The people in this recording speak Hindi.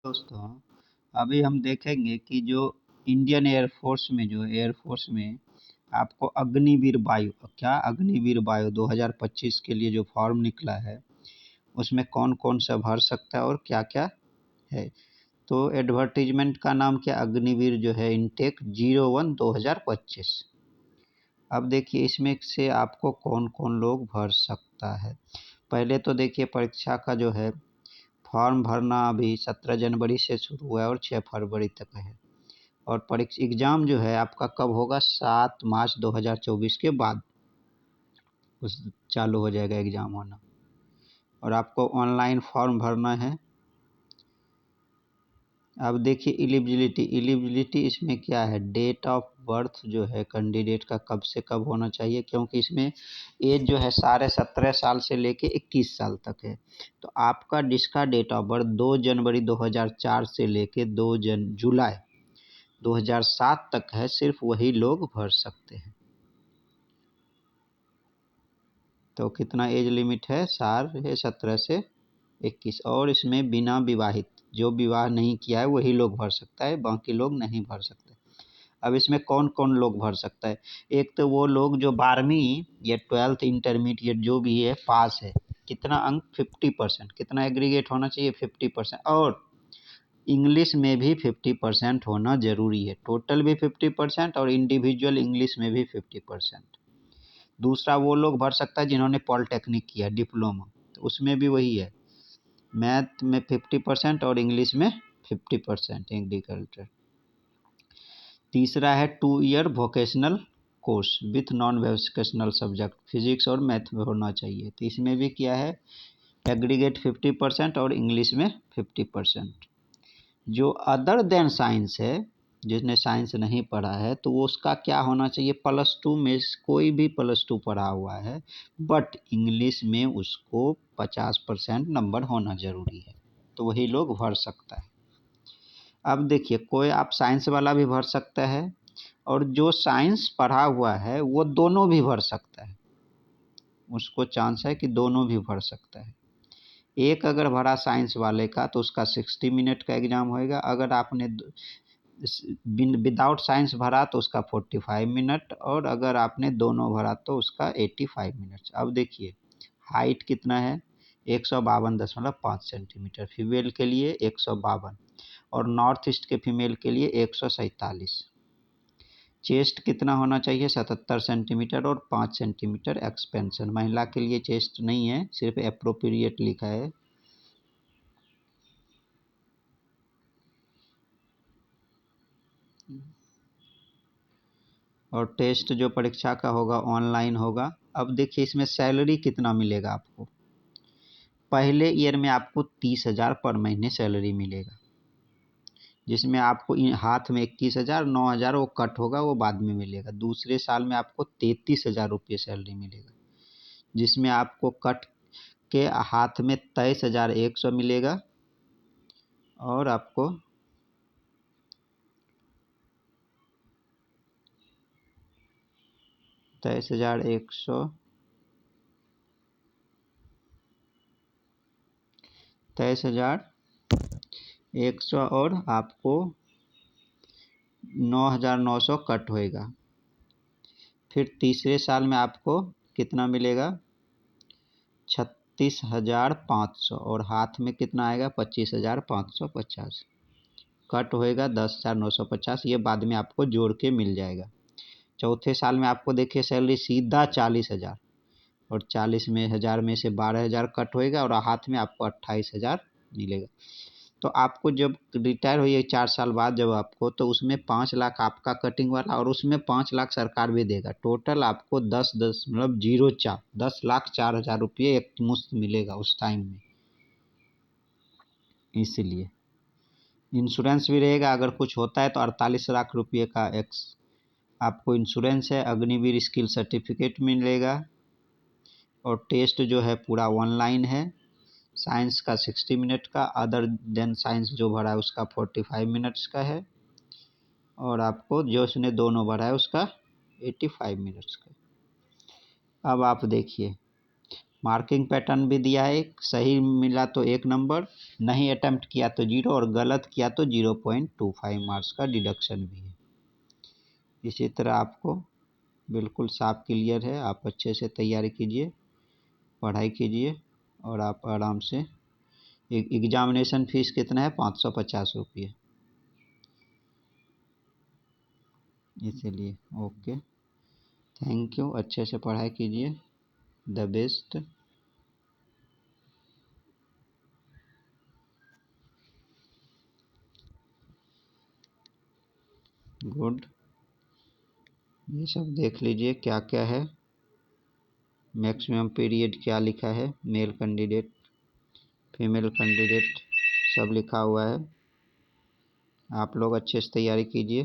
दोस्तों, अभी हम देखेंगे कि जो इंडियन एयरफोर्स में आपको अग्निवीर वायु अग्निवीर वायु 2025 के लिए जो फॉर्म निकला है उसमें कौन कौन सा भर सकता है और क्या क्या है। तो एडवर्टीजमेंट का नाम क्या, अग्निवीर जो है इनटेक 01/2025। अब देखिए इसमें से आपको कौन कौन लोग भर सकता है। पहले तो देखिए परीक्षा का जो है फॉर्म भरना अभी 17 जनवरी से शुरू हुआ है और 6 फरवरी तक है। और परीक्षा एग्ज़ाम जो है आपका कब होगा, 7 मार्च 2024 के बाद उस चालू हो जाएगा एग्ज़ाम होना। और आपको ऑनलाइन फॉर्म भरना है। अब देखिए एलिजिबिलिटी इसमें क्या है, डेट ऑफ बर्थ जो है कैंडिडेट का कब से कब होना चाहिए, क्योंकि इसमें एज जो है 17.5 साल से लेके 21 साल तक है। तो आपका जिसका डेट ऑफ बर्थ 2 जनवरी 2004 से लेके 2 जुलाई 2007 तक है, सिर्फ वही लोग भर सकते हैं। तो कितना एज लिमिट है, 17 से 21। और इसमें बिना विवाहित, जो विवाह नहीं किया है वही लोग भर सकता है, बाकी लोग नहीं भर सकते। अब इसमें कौन कौन लोग भर सकता है, एक तो वो लोग जो 12वीं या 12th इंटरमीडिएट जो भी है पास है, कितना अंक 50%, कितना एग्रीगेट होना चाहिए 50%, और इंग्लिश में भी 50% होना ज़रूरी है, टोटल भी 50% और इंडिविजुअल इंग्लिश में भी 50%। दूसरा वो लोग भर सकता है जिन्होंने पॉलिटेक्निक किया डिप्लोमा, तो उसमें भी वही है, मैथ में 50% और इंग्लिश में 50% एग्रीकल्चर। तीसरा है 2 year vocational course with non vocational subject, physics और मैथ में होना चाहिए, तो इसमें भी क्या है एग्रीगेट 50% और इंग्लिश में 50%। जो अदर देन साइंस है, जिसने साइंस नहीं पढ़ा है, तो वो उसका क्या होना चाहिए, +2 में कोई भी +2 पढ़ा हुआ है बट इंग्लिश में उसको 50% नंबर होना ज़रूरी है, तो वही लोग भर सकता है। अब देखिए कोई आप साइंस वाला भी भर सकता है और जो साइंस पढ़ा हुआ है वो दोनों भी भर सकता है, उसको चांस है कि दोनों भी भर सकता है। एक अगर भरा साइंस वाले का तो उसका 60 मिनट का एग्ज़ाम होएगा, अगर आपने विदाउट साइंस भरा तो उसका 45 मिनट, और अगर आपने दोनों भरा तो उसका 85 मिनट। अब देखिए हाइट कितना है, 152.5 सेंटीमीटर फीमेल के लिए, 152, और नॉर्थ ईस्ट के फीमेल के लिए 147। चेस्ट कितना होना चाहिए, 77 सेंटीमीटर और 5 सेंटीमीटर एक्सपेंशन। महिला के लिए चेस्ट नहीं है, सिर्फ अप्रोप्रिएट लिखा है। और टेस्ट जो परीक्षा का होगा ऑनलाइन होगा। अब देखिए इसमें सैलरी कितना मिलेगा आपको, पहले ईयर में आपको 30,000 पर महीने सैलरी मिलेगा, जिसमें आपको हाथ में 21,000, 9,000 वो कट होगा, वो बाद में मिलेगा। दूसरे साल में आपको 33,000 रुपये सैलरी मिलेगा, जिसमें आपको कट के हाथ में 23,100 मिलेगा, और आपको 23,100 23,100 और आपको 9,900 कट होएगा। फिर तीसरे साल में आपको कितना मिलेगा, 36,500, और हाथ में कितना आएगा 25,550, कट होएगा 10,950, ये बाद में आपको जोड़ के मिल जाएगा। चौथे साल में आपको देखिए सैलरी सीधा 40,000, और 40,000 में से 12,000 कट होएगा, और हाथ में आपको 28,000 मिलेगा। तो आपको जब रिटायर होइए 4 साल बाद जब आपको, तो उसमें 5 लाख आपका कटिंग वाला और उसमें 5 लाख सरकार भी देगा, टोटल आपको 10,04 रुपये एक मुश्त मिलेगा उस टाइम में। इसलिए इंश्योरेंस भी रहेगा, अगर कुछ होता है तो 48 लाख रुपये का आपको इंश्योरेंस है। अग्निवीर स्किल सर्टिफिकेट मिलेगा, और टेस्ट जो है पूरा ऑनलाइन है। साइंस का 60 मिनट का, अदर देन साइंस जो भरा है उसका 45 मिनट्स का है, और आपको जो उसने दोनों भरा है उसका 85 मिनट्स का। अब आप देखिए मार्किंग पैटर्न भी दिया है, सही मिला तो 1 नंबर, नहीं अटेम्प्ट किया तो 0 और गलत किया तो 0.25 मार्क्स का डिडक्शन भी है। इसी तरह आपको बिल्कुल साफ क्लियर है। आप अच्छे से तैयारी कीजिए, पढ़ाई कीजिए और आप आराम से। एग्जामिनेशन फीस कितना है? 550 रुपये। इसीलिए ओके, थैंक यू। अच्छे से पढ़ाई कीजिए। The best. गुड। ये सब देख लीजिए क्या क्या है। मैक्सिमम पीरियड क्या लिखा है, मेल कैंडिडेट, फीमेल कैंडिडेट, सब लिखा हुआ है। आप लोग अच्छे से तैयारी कीजिए।